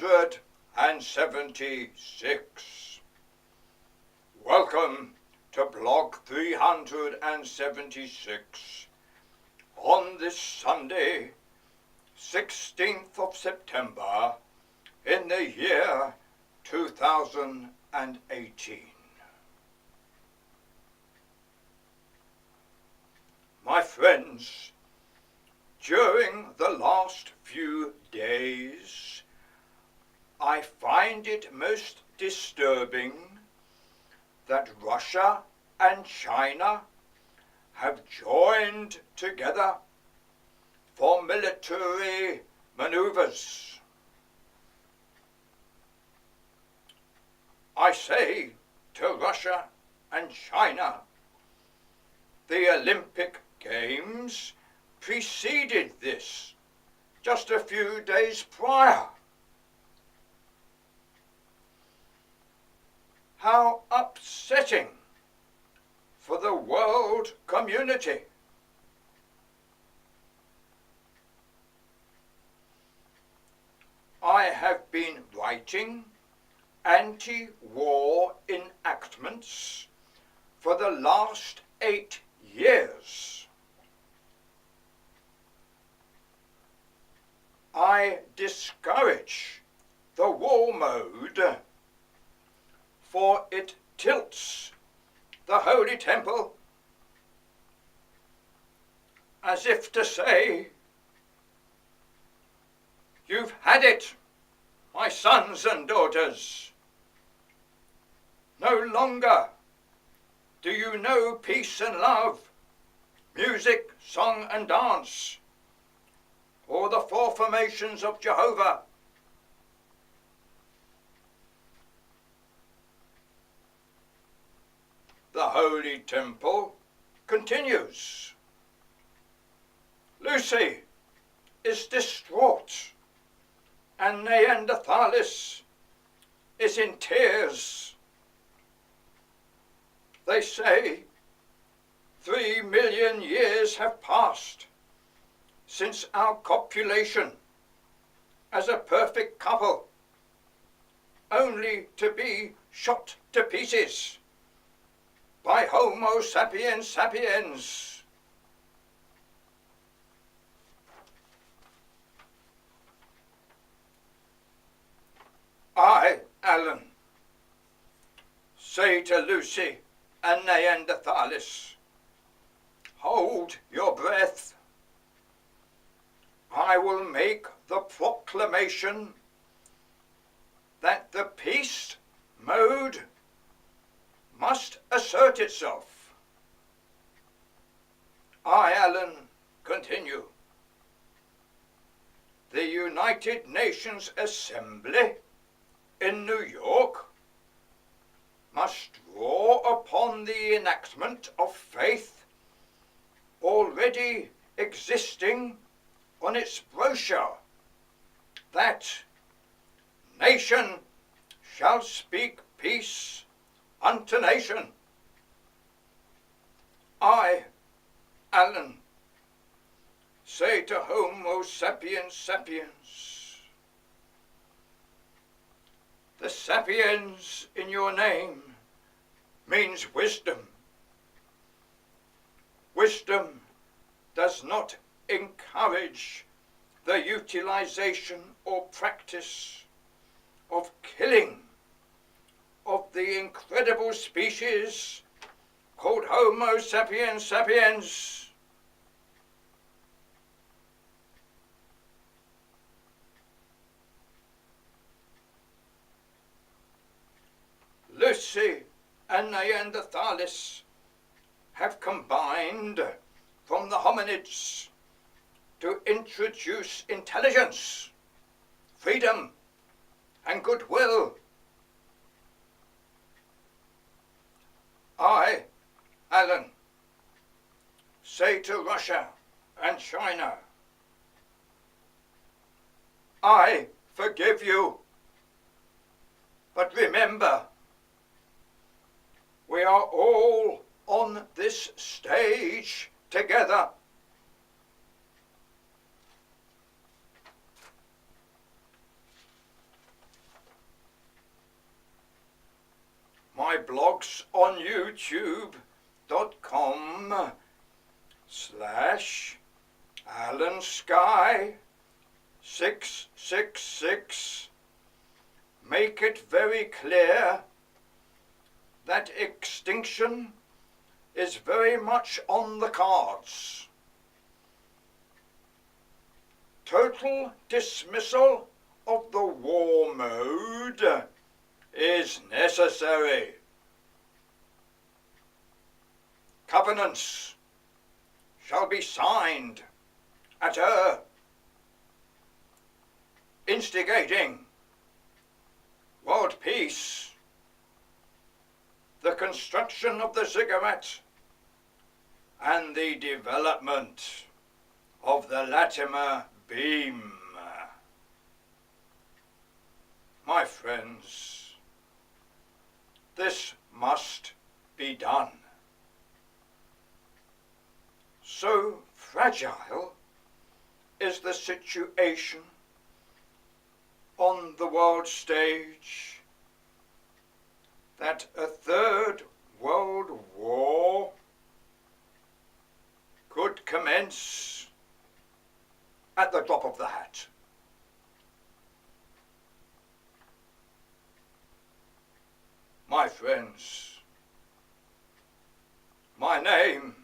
376. Welcome to Blog 376 on this Sunday, 16th of September in the year 2018. My friends, during the last few days, I find it most disturbing that Russia and China have joined together for military maneuvers. I say to Russia and China, the Olympic Games preceded this just a few days prior. How upsetting for the world community. I have been writing anti-war enactments for the last 8 years. I discourage the war mode, for it tilts the Holy Temple as if to say, "You've had it, my sons and daughters. No longer do you know peace and love, music, song and dance, or the four formations of Jehovah. The Holy Temple continues. Lucy is distraught, and Neanderthalis is in tears. They say 3 million years have passed since our copulation as a perfect couple, only to be shot to pieces by Homo sapiens sapiens. I, Alan, say to Lucy and Neanderthalis, hold your breath. I will make the proclamation that the peace mode must assert itself. I, Alan, continue. The United Nations Assembly in New York must draw upon the enactment of faith already existing on its brochure that nation shall speak peace unto nation. I, Alan, say to Homo sapiens sapiens, the sapiens in your name means wisdom. Wisdom does not encourage the utilization or practice of killing of the incredible species called Homo sapiens sapiens. Lucy and Neanderthalis have combined from the hominids to introduce intelligence, freedom, and goodwill. I, Alan, say to Russia and China, I forgive you, but remember, we are all on this stage together. my blogs on youtube.com/AlanSky666 make it very clear that extinction is very much on the cards. Total dismissal of the war mode is necessary. Covenants shall be signed at instigating world peace, the construction of the cigarette, and the development of the Latimer beam. My friends, this must be done. So fragile is the situation on the world stage that a third world war could commence at the drop of the hat. My friends, my name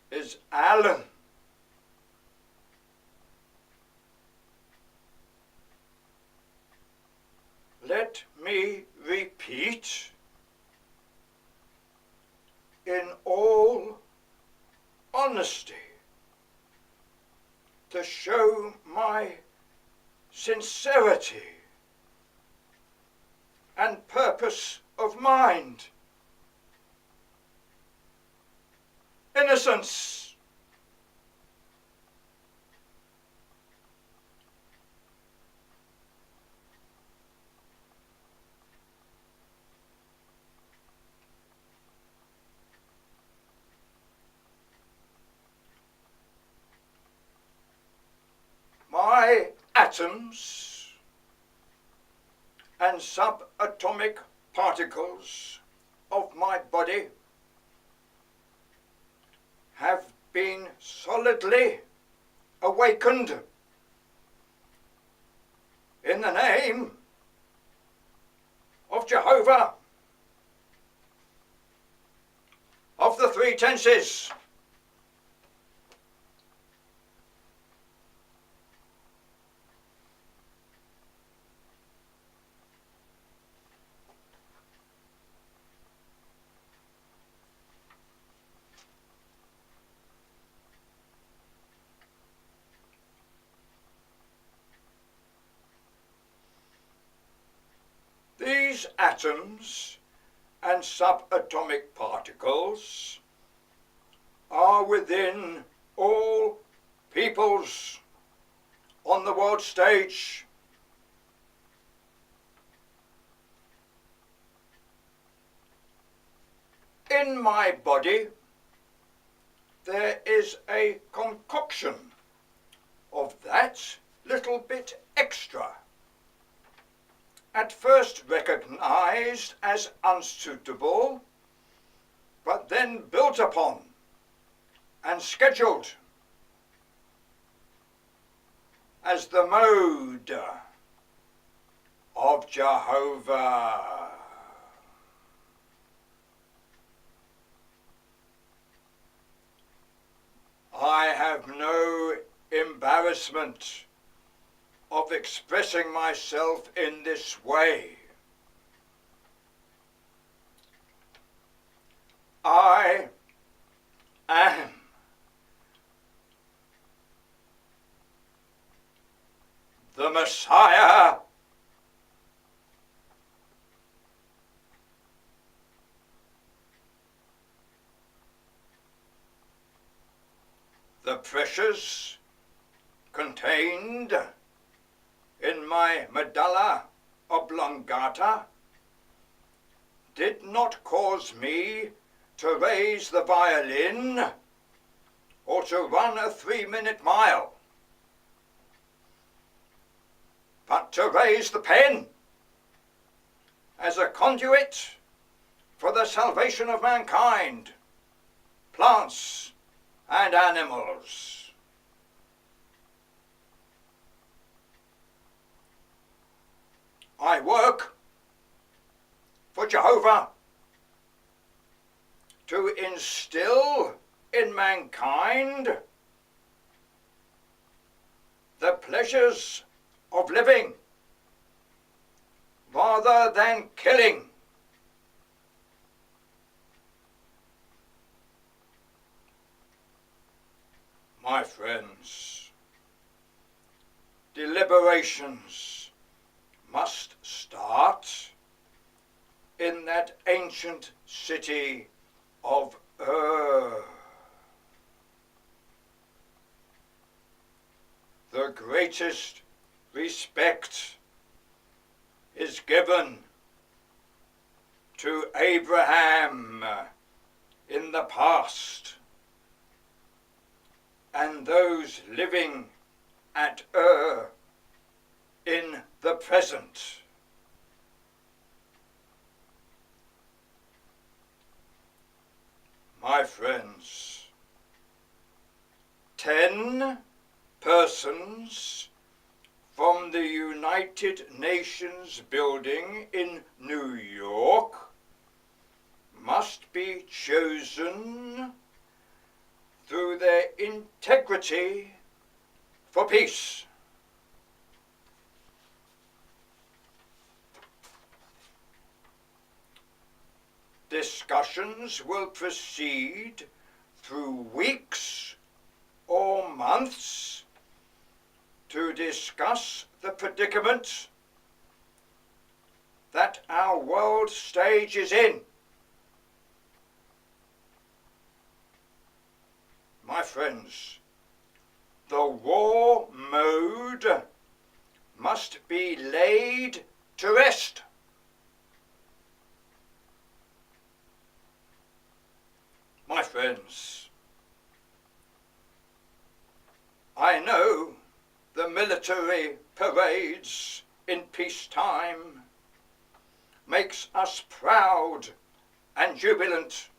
is Alan. Let me repeat, in all honesty, to show my sincerity and purpose of mind, innocence, my atoms and subatomic particles of my body have been solidly awakened in the name of Jehovah, of the three tenses. These atoms and subatomic particles are within all peoples on the world stage. In my body there is a concoction of that little bit extra, at first recognized as unsuitable, but then built upon and scheduled as the mode of Jehovah. I have no embarrassment of expressing myself in this way. I am the Messiah, the pressures contained in my medulla oblongata did not cause me to raise the violin or to run a 3-minute mile, but to raise the pen as a conduit for the salvation of mankind, plants and animals. I work for Jehovah to instill in mankind the pleasures of living rather than killing. My friends, deliberations must start in that ancient city of Ur. The greatest respect is given to Abraham in the past and those living at Ur in the present. My friends, 10 persons from the United Nations building in New York must be chosen through their integrity for peace. Discussions will proceed through weeks or months to discuss the predicament that our world stage is in. My friends, the war mode must be laid to rest. My friends, I know the military parades in peacetime makes us proud and jubilant.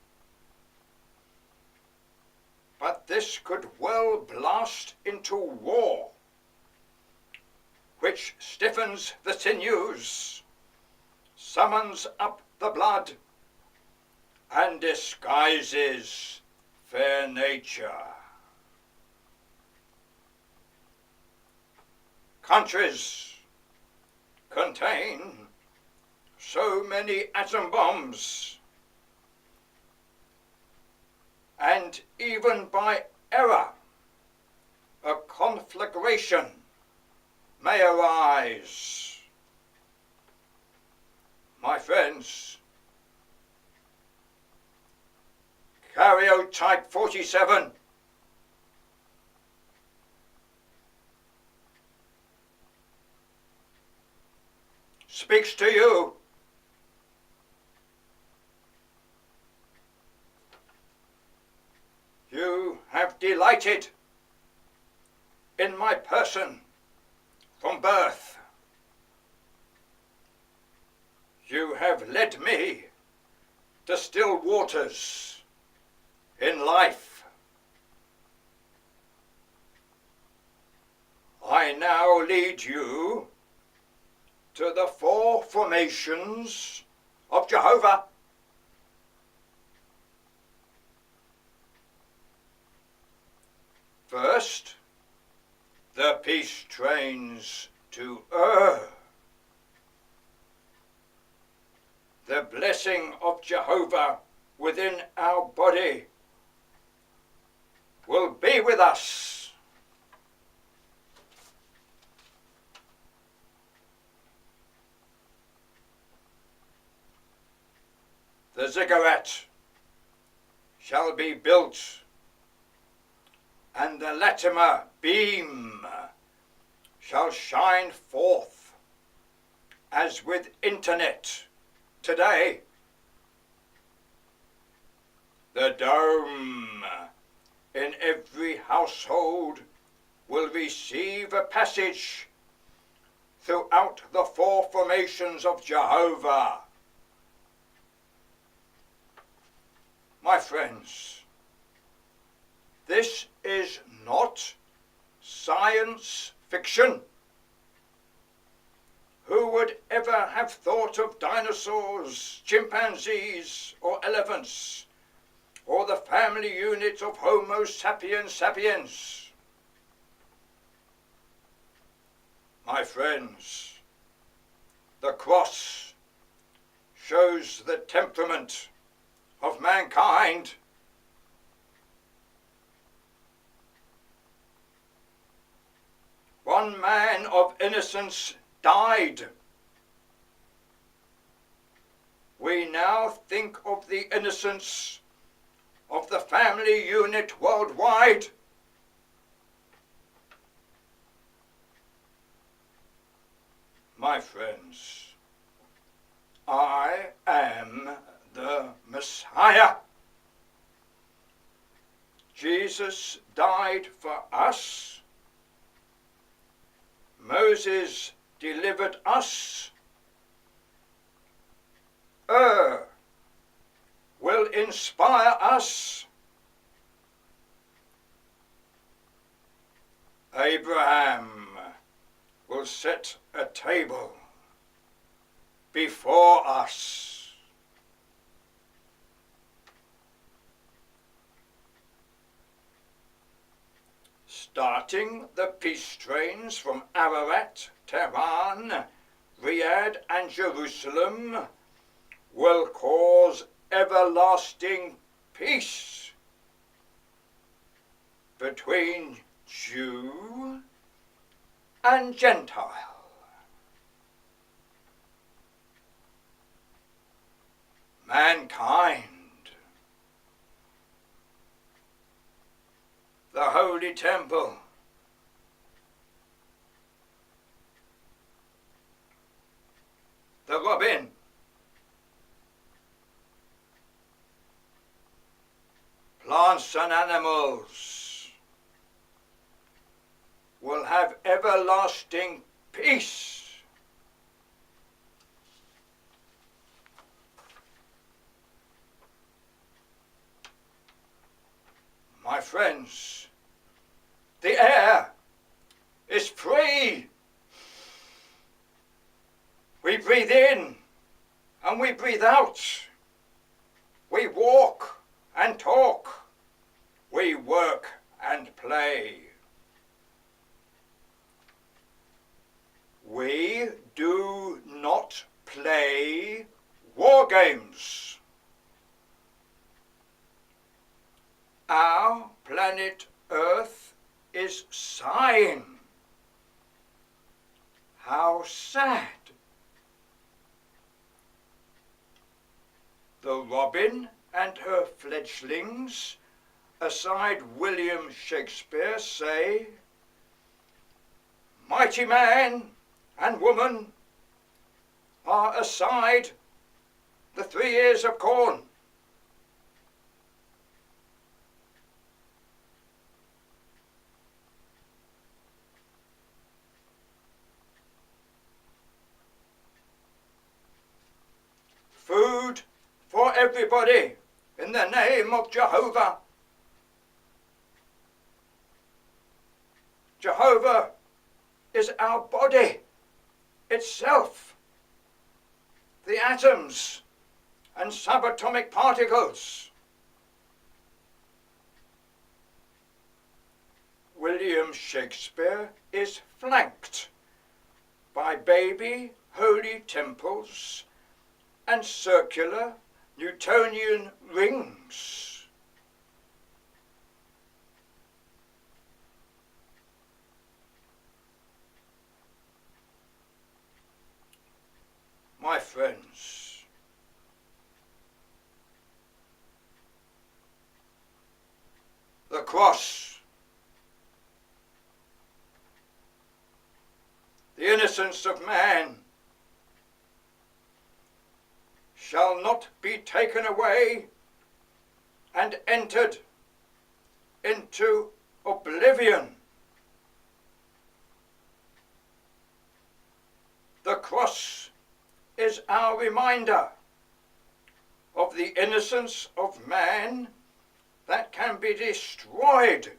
But this could well blast into war, which stiffens the sinews, summons up the blood, and disguises fair nature. Countries contain so many atom bombs, and even by error a conflagration may arise. My friends, Karyotype 47 speaks to you. You have delighted in my person from birth. You have led me to still waters in life. I now lead you to the 4 formations of Jehovah. First, the peace trains to Ur. The blessing of Jehovah within our body will be with us. The ziggurat shall be built, and the Latimer beam shall shine forth as with internet today. The dome in every household will receive a passage throughout the 4 formations of Jehovah My friends, this is not science fiction. Who would ever have thought of dinosaurs, chimpanzees, or elephants, or the family unit of Homo sapiens sapiens? My friends, the cross shows the temperament of mankind. One man of innocence died. We now think of the innocence of the family unit worldwide. My friends, I am the Messiah. Jesus died for us. Moses delivered us. Will inspire us. Abraham will set a table before us. Starting the peace trains from Ararat, Tehran, Riyadh and Jerusalem will cause everlasting peace between Jew and Gentile. Mankind, the Holy Temple, the robin, plants and animals will have everlasting peace. My friends, the air is free. We breathe in and we breathe out. We walk and talk. We work and play. We do not play war games. Our planet Earth is sighing. How sad. The robin and her fledglings, aside William Shakespeare, say, mighty man and woman are aside the 3 ears of corn. Food for everybody in the name of Jehovah. Jehovah is our body itself, the atoms and subatomic particles. William Shakespeare is flanked by baby holy temples and circular Newtonian rings. My friends, the cross, the innocence of man, shall not be taken away and entered into oblivion. The cross is our reminder of the innocence of man that can be destroyed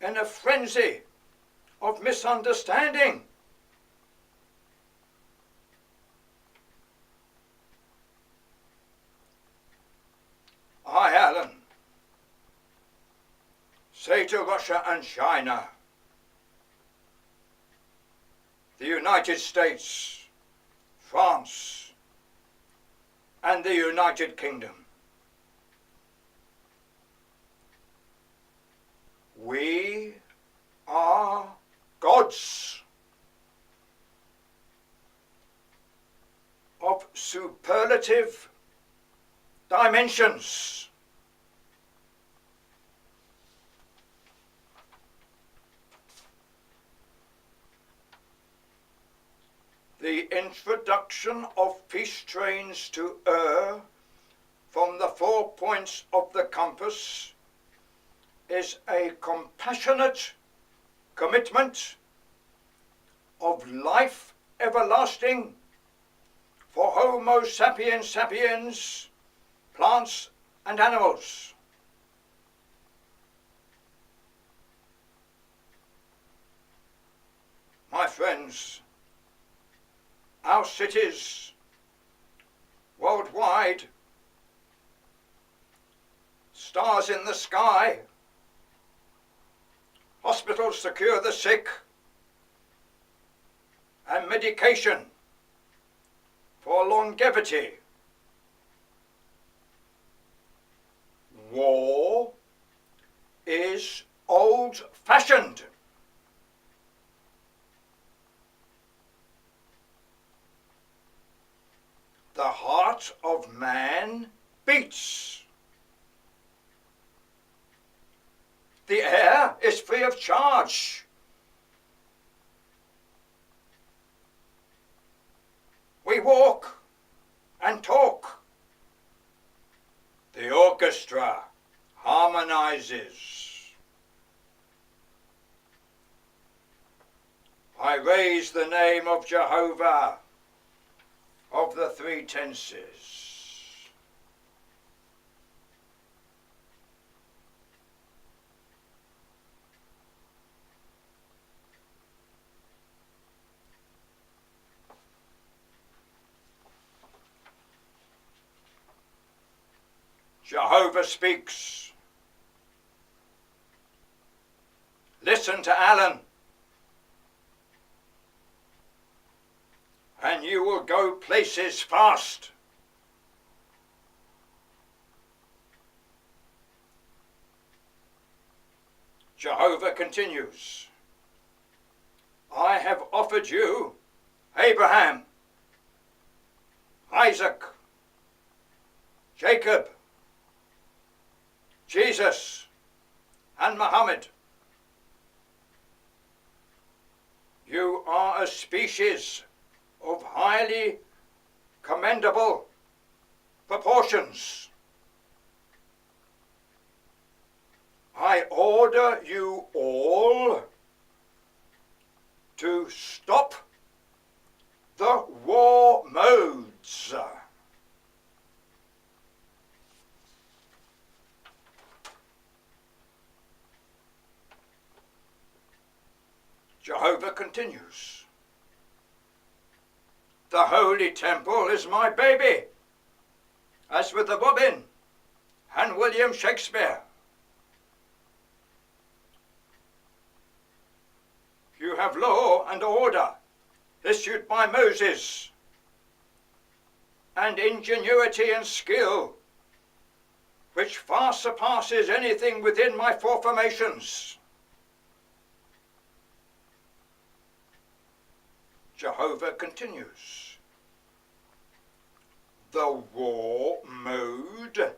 in a frenzy of misunderstanding. I, Alan, say to Russia and China, the United States, France, and the United Kingdom, we are gods of superlative dimensions. The introduction of peace trains to from the 4 points of the compass is a compassionate commitment of life everlasting for Homo sapiens sapiens, plants and animals. My friends, our cities worldwide, stars in the sky, hospitals to cure the sick, and medication for longevity. War is old-fashioned. The heart of man beats. The air is free of charge. We walk and talk. The orchestra harmonizes. I raise the name of Jehovah of the three tenses. Jehovah speaks. Listen to Alan, and you will go places fast. Jehovah continues, I have offered you Abraham, Isaac, Jacob, Jesus, and Muhammad. You are a species of highly commendable proportions. I order you all to stop the war modes. Jehovah continues, the Holy Temple is my baby, as with the Robin and William Shakespeare. You have law and order issued by Moses, and ingenuity and skill which far surpasses anything within my four formations. Jehovah continues, the war mode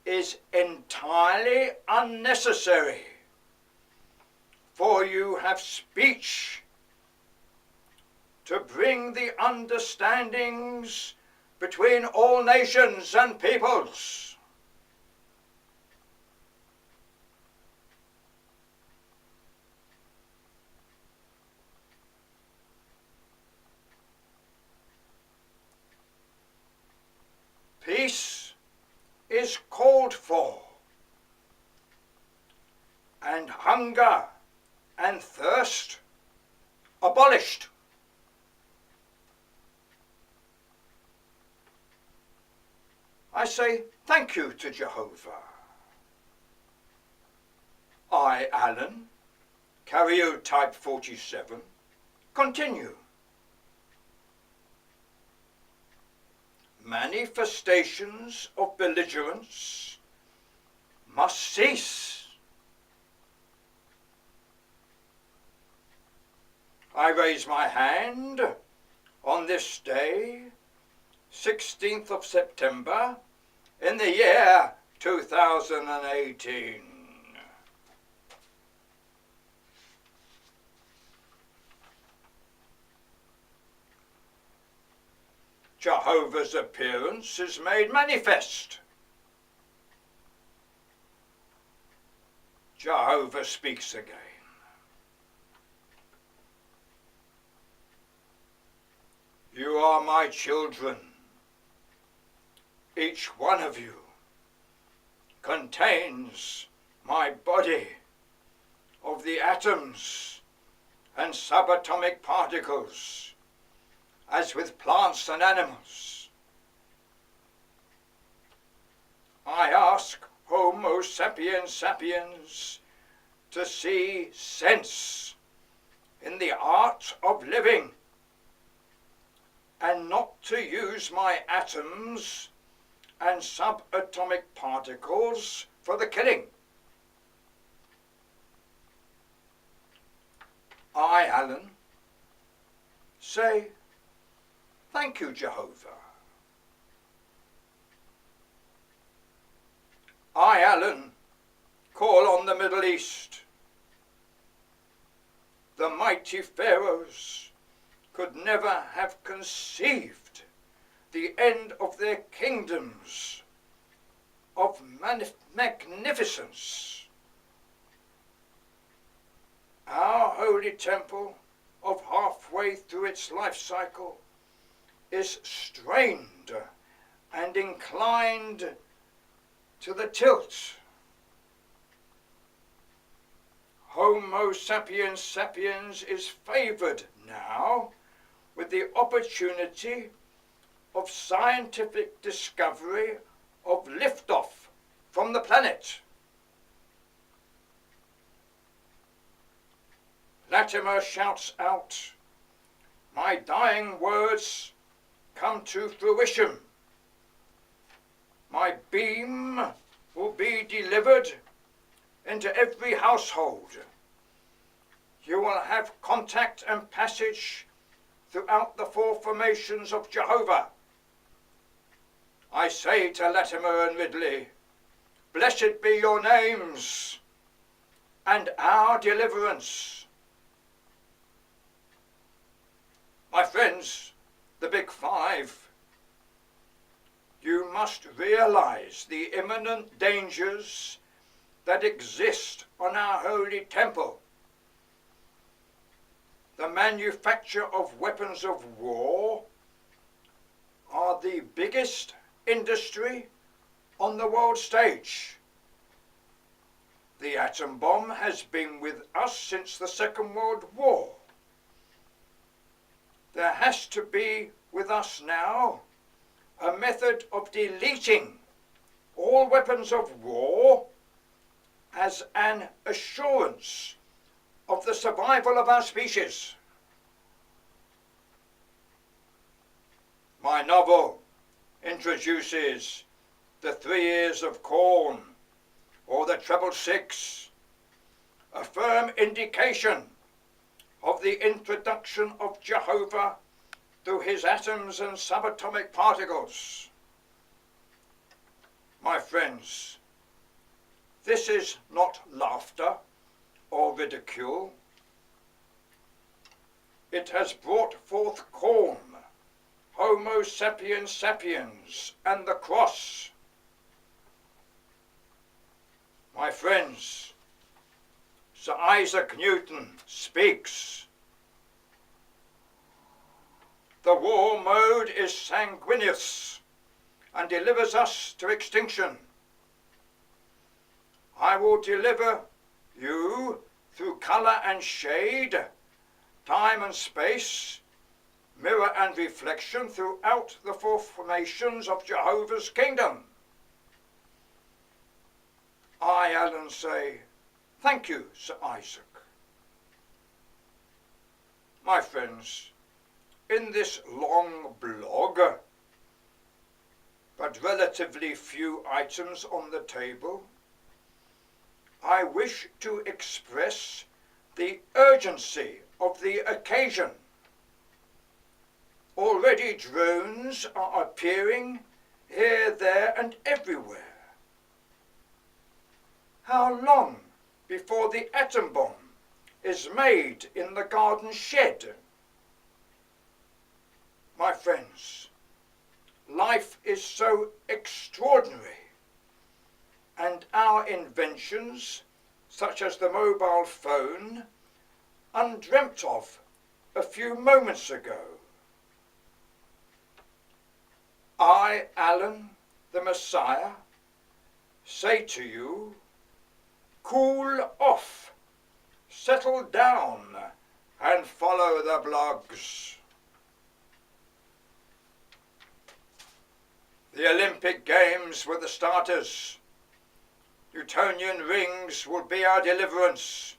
is entirely unnecessary, for you have speech to bring the understandings between all nations and peoples. Peace is called for, and hunger and thirst abolished. I say thank you to Jehovah. I, Alan, Karyotype 47, continue. Manifestations of belligerence must cease. I raise my hand on this day, 16th of September, in the year 2018. Jehovah's appearance is made manifest. Jehovah speaks again. You are my children. Each one of you contains my body of the atoms and subatomic particles, as with plants and animals. I ask Homo sapiens sapiens to see sense in the art of living, and not to use my atoms and subatomic particles for the killing. I, Alan, say thank you, Jehovah. I, Alan, call on the Middle East. The mighty pharaohs could never have conceived the end of their kingdoms of magnificence. Our holy temple, of halfway through its life cycle, is strained and inclined to the tilt. Homo sapiens sapiens is favored now with the opportunity of scientific discovery of liftoff from the planet. Latimer shouts out, my dying words come to fruition. My beam will be delivered into every household. You will have contact and passage throughout the four formations of Jehovah. I say to Latimer and Ridley, blessed be your names and our deliverance. My friends, the Big Five, you must realize the imminent dangers that exist on our holy temple. The manufacture of weapons of war are the biggest industry on the world stage. The atom bomb has been with us since the Second World War. There has to be with us now a method of deleting all weapons of war as an assurance of the survival of our species. My novel introduces the 3 Ears of Corn, or the Treble Six, a firm indication of the introduction of Jehovah through his atoms and subatomic particles. My friends, this is not laughter or ridicule. It has brought forth corn, Homo sapiens sapiens, and the cross. My friends, Sir Isaac Newton speaks. The war mode is sanguineous and delivers us to extinction. I will deliver you through colour and shade, time and space, mirror and reflection throughout the four formations of Jehovah's kingdom. I, Alan, say, thank you, Sir Isaac. My friends, in this long blog, but relatively few items on the table, I wish to express the urgency of the occasion. Already drones are appearing here, there and everywhere. How long before the atom bomb is made in the garden shed? My friends, life is so extraordinary, and our inventions, such as the mobile phone, undreamt of a few moments ago. I, Alan, the Messiah, say to you, cool off, settle down, and follow the blogs. The Olympic Games were the starters. Newtonian rings will be our deliverance.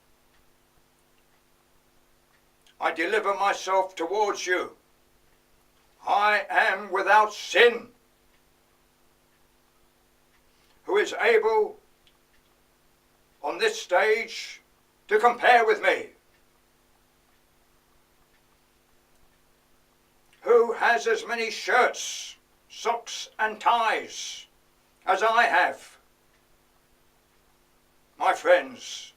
I deliver myself towards you. I am without sin. Who is able on this stage to compare with me? Who has as many shirts, socks and ties as I have? My friends,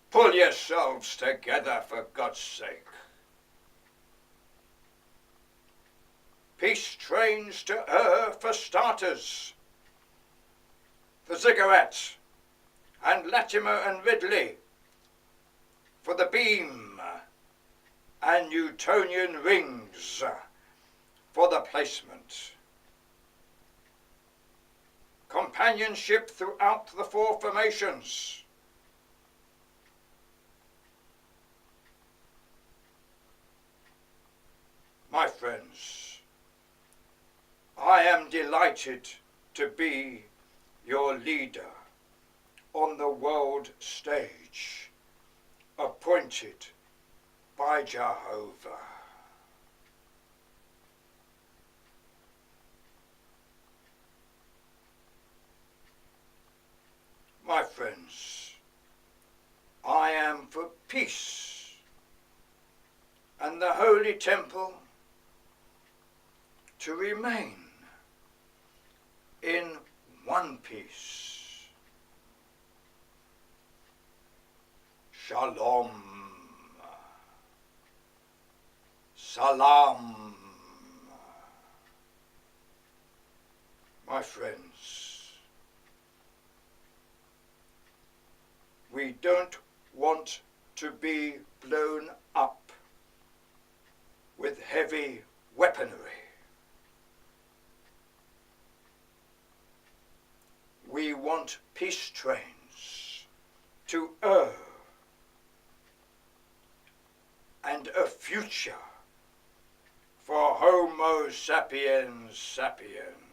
pull yourselves together for God's sake. Peace trains to for starters. The Ziggurat and Latimer and Ridley for the beam, and Newtonian rings for the placement. Companionship throughout the four formations. My friends, I am delighted to be your leader on the world stage, appointed by Jehovah. My friends, I am for peace and the Holy Temple to remain in one piece. Shalom. Salam. My friends, we don't want to be blown up with heavy weaponry. We want peace trains to err and a future for Homo sapiens sapiens.